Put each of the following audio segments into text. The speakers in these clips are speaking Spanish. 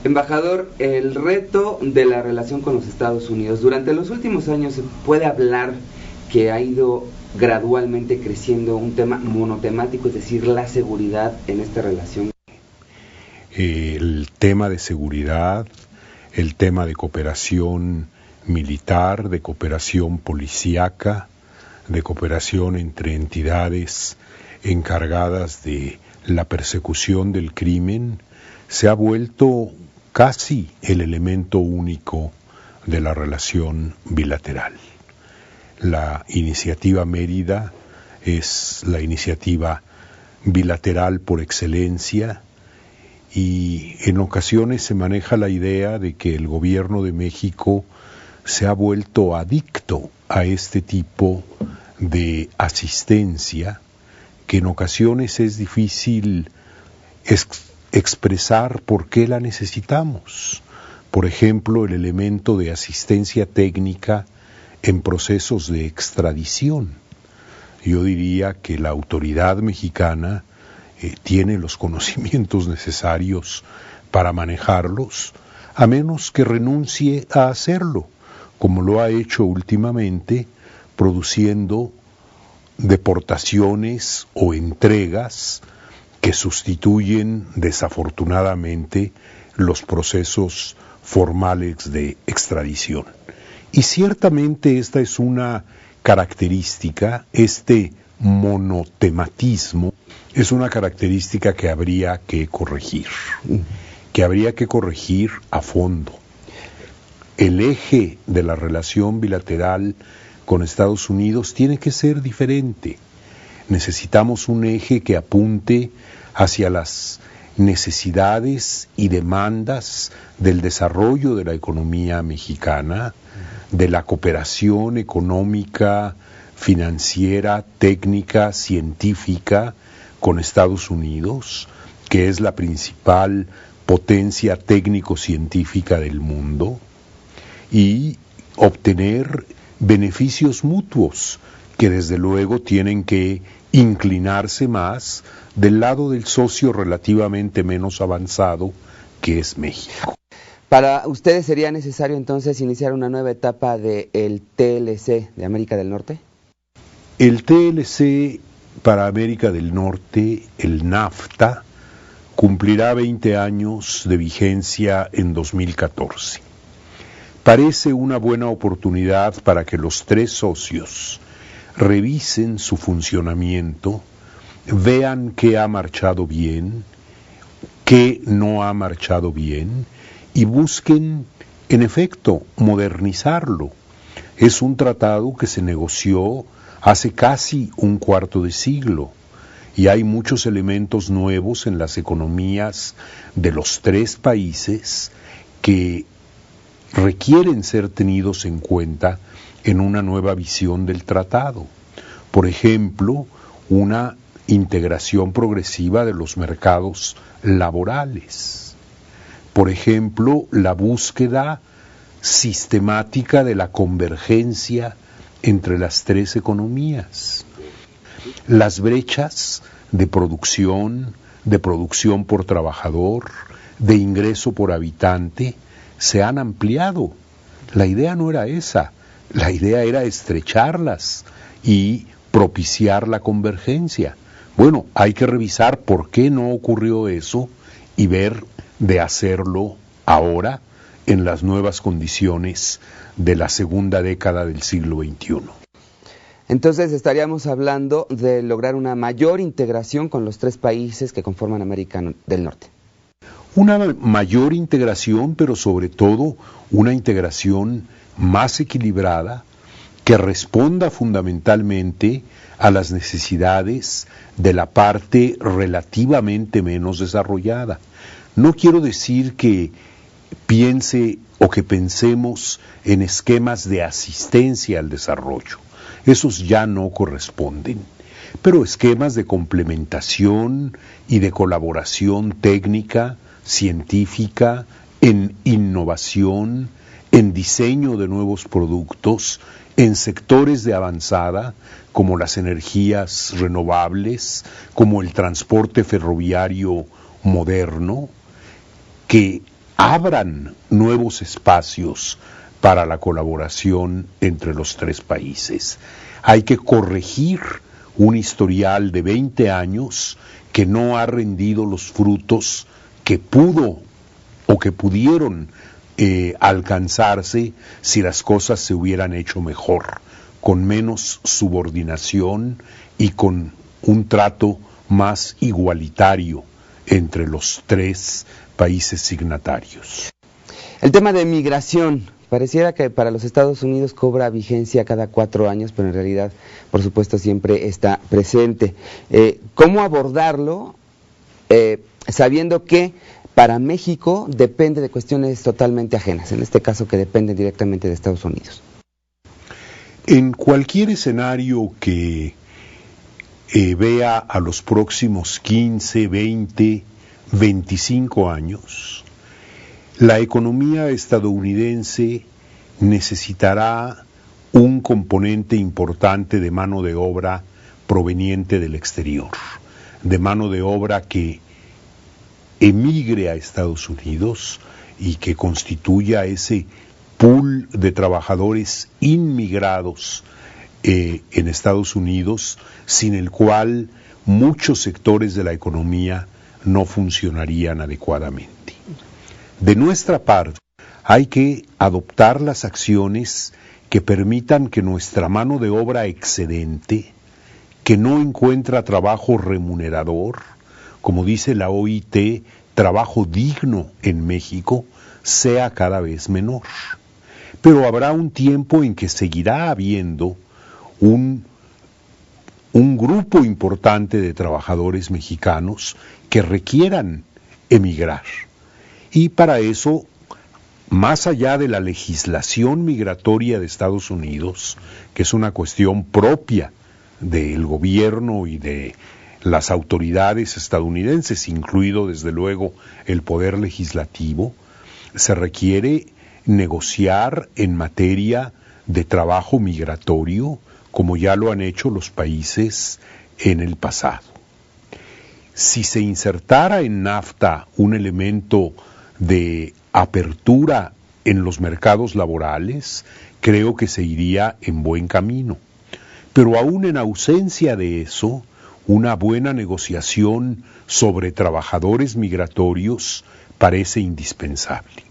Embajador, el reto de la relación con los Estados Unidos. Durante los últimos años se puede hablar que ha ido gradualmente creciendo un tema monotemático, es decir, la seguridad en esta relación. El tema de seguridad, el tema de cooperación militar, de cooperación policíaca, de cooperación entre entidades encargadas de la persecución del crimen, se ha vuelto casi el elemento único de la relación bilateral. La iniciativa Mérida es la iniciativa bilateral por excelencia y en ocasiones se maneja la idea de que el gobierno de México se ha vuelto adicto a este tipo de asistencia, que en ocasiones es difícil expresar por qué la necesitamos. Por ejemplo, el elemento de asistencia técnica en procesos de extradición. Yo diría que la autoridad mexicana tiene los conocimientos necesarios para manejarlos, a menos que renuncie a hacerlo, como lo ha hecho últimamente, produciendo deportaciones o entregas que sustituyen desafortunadamente los procesos formales de extradición. Y ciertamente esta es una característica, este monotematismo es una característica que habría que corregir a fondo. El eje de la relación bilateral con Estados Unidos tiene que ser diferente. Necesitamos un eje que apunte hacia las necesidades y demandas del desarrollo de la economía mexicana, de la cooperación económica, financiera, técnica, científica con Estados Unidos, que es la principal potencia técnico-científica del mundo, y obtener beneficios mutuos que desde luego tienen que inclinarse más del lado del socio relativamente menos avanzado que es México. Para ustedes sería necesario entonces iniciar una nueva etapa del TLC de América del Norte. El TLC para América del Norte, el NAFTA, cumplirá 20 años de vigencia en 2014. Parece una buena oportunidad para que los tres socios revisen su funcionamiento, vean qué ha marchado bien, qué no ha marchado bien, y busquen, en efecto, modernizarlo. Es un tratado que se negoció hace casi un cuarto de siglo, y hay muchos elementos nuevos en las economías de los tres países que requieren ser tenidos en cuenta en una nueva visión del tratado. Por ejemplo, una integración progresiva de los mercados laborales. Por ejemplo, la búsqueda sistemática de la convergencia entre las tres economías. Las brechas de producción por trabajador, de ingreso por habitante, se han ampliado. La idea no era esa, la idea era estrecharlas y propiciar la convergencia. Bueno, hay que revisar por qué no ocurrió eso y ver de hacerlo ahora en las nuevas condiciones de la segunda década del siglo XXI. Entonces estaríamos hablando de lograr una mayor integración con los tres países que conforman América del Norte. Una mayor integración, pero sobre todo una integración más equilibrada que responda fundamentalmente a las necesidades de la parte relativamente menos desarrollada. No quiero decir que piense o que pensemos en esquemas de asistencia al desarrollo. Esos ya no corresponden, pero esquemas de complementación y de colaboración técnica, científica, en innovación, en diseño de nuevos productos, en sectores de avanzada como las energías renovables, como el transporte ferroviario moderno, que abran nuevos espacios para la colaboración entre los tres países. Hay que corregir un historial de 20 años que no ha rendido los frutos que pudo o que pudieron alcanzarse si las cosas se hubieran hecho mejor, con menos subordinación y con un trato más igualitario entre los tres países signatarios. El tema de migración, pareciera que para los Estados Unidos cobra vigencia cada 4 años, pero en realidad, por supuesto, siempre está presente. ¿Cómo abordarlo sabiendo que para México depende de cuestiones totalmente ajenas, en este caso que dependen directamente de Estados Unidos? En cualquier escenario que vea a los próximos 15, 20, 25 años, la economía estadounidense necesitará un componente importante de mano de obra proveniente del exterior, de mano de obra que emigre a Estados Unidos y que constituya ese pool de trabajadores inmigrados en Estados Unidos, sin el cual muchos sectores de la economía no funcionarían adecuadamente. De nuestra parte, hay que adoptar las acciones que permitan que nuestra mano de obra excedente, que no encuentra trabajo remunerador, como dice la OIT, trabajo digno en México, sea cada vez menor. Pero habrá un tiempo en que seguirá habiendo un grupo importante de trabajadores mexicanos que requieran emigrar. Y para eso, más allá de la legislación migratoria de Estados Unidos, que es una cuestión propia del gobierno y de las autoridades estadounidenses, incluido desde luego el poder legislativo, se requiere negociar en materia de trabajo migratorio, como ya lo han hecho los países en el pasado. Si se insertara en NAFTA un elemento de apertura en los mercados laborales, creo que se iría en buen camino. Pero aún en ausencia de eso, una buena negociación sobre trabajadores migratorios parece indispensable.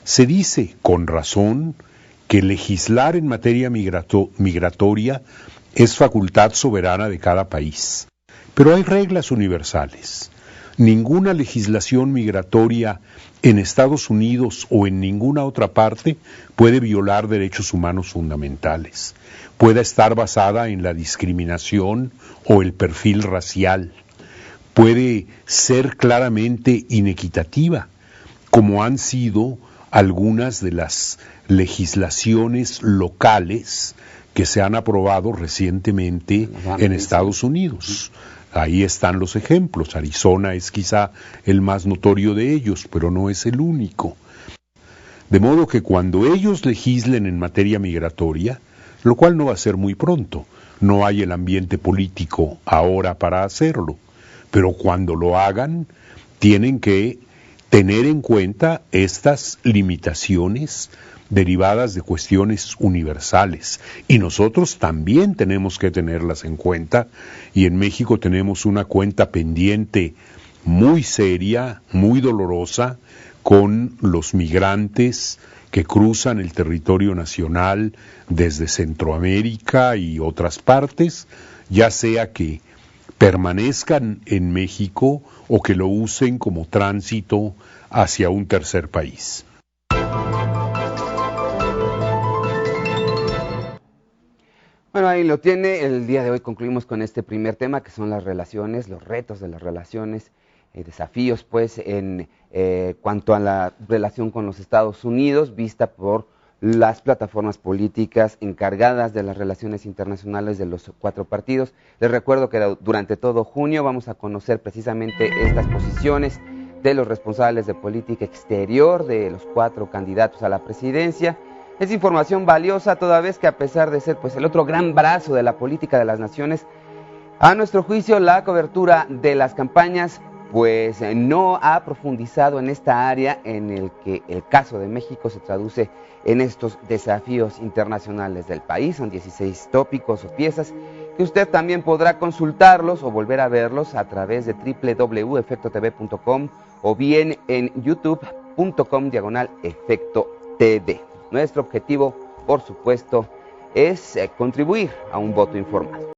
Se dice, con razón, que legislar en materia migratoria es facultad soberana de cada país. Pero hay reglas universales. Ninguna legislación migratoria en Estados Unidos o en ninguna otra parte puede violar derechos humanos fundamentales. Puede estar basada en la discriminación o el perfil racial. Puede ser claramente inequitativa, como han sido algunas de las legislaciones locales que se han aprobado recientemente en Estados Unidos. Ahí están los ejemplos. Arizona es quizá el más notorio de ellos, pero no es el único. De modo que cuando ellos legislen en materia migratoria, lo cual no va a ser muy pronto, no hay el ambiente político ahora para hacerlo, pero cuando lo hagan, tienen que tener en cuenta estas limitaciones derivadas de cuestiones universales, y nosotros también tenemos que tenerlas en cuenta, y en México tenemos una cuenta pendiente muy seria, muy dolorosa, con los migrantes que cruzan el territorio nacional desde Centroamérica y otras partes, ya sea que permanezcan en México o que lo usen como tránsito hacia un tercer país. Bueno, ahí lo tiene. El día de hoy concluimos con este primer tema, que son las relaciones, los retos de las relaciones, desafíos, pues, en cuanto a la relación con los Estados Unidos, vista por las plataformas políticas encargadas de las relaciones internacionales de los 4 partidos. Les recuerdo que durante todo junio vamos a conocer precisamente estas posiciones de los responsables de política exterior de los 4 candidatos a la presidencia. Es información valiosa, toda vez que, a pesar de ser pues el otro gran brazo de la política de las naciones, a nuestro juicio la cobertura de las campañas pues no ha profundizado en esta área en el que el caso de México se traduce en estos desafíos internacionales del país. Son 16 tópicos o piezas que usted también podrá consultarlos o volver a verlos a través de www.efectotv.com o bien en youtube.com/efectotv. Nuestro objetivo, por supuesto, es contribuir a un voto informado.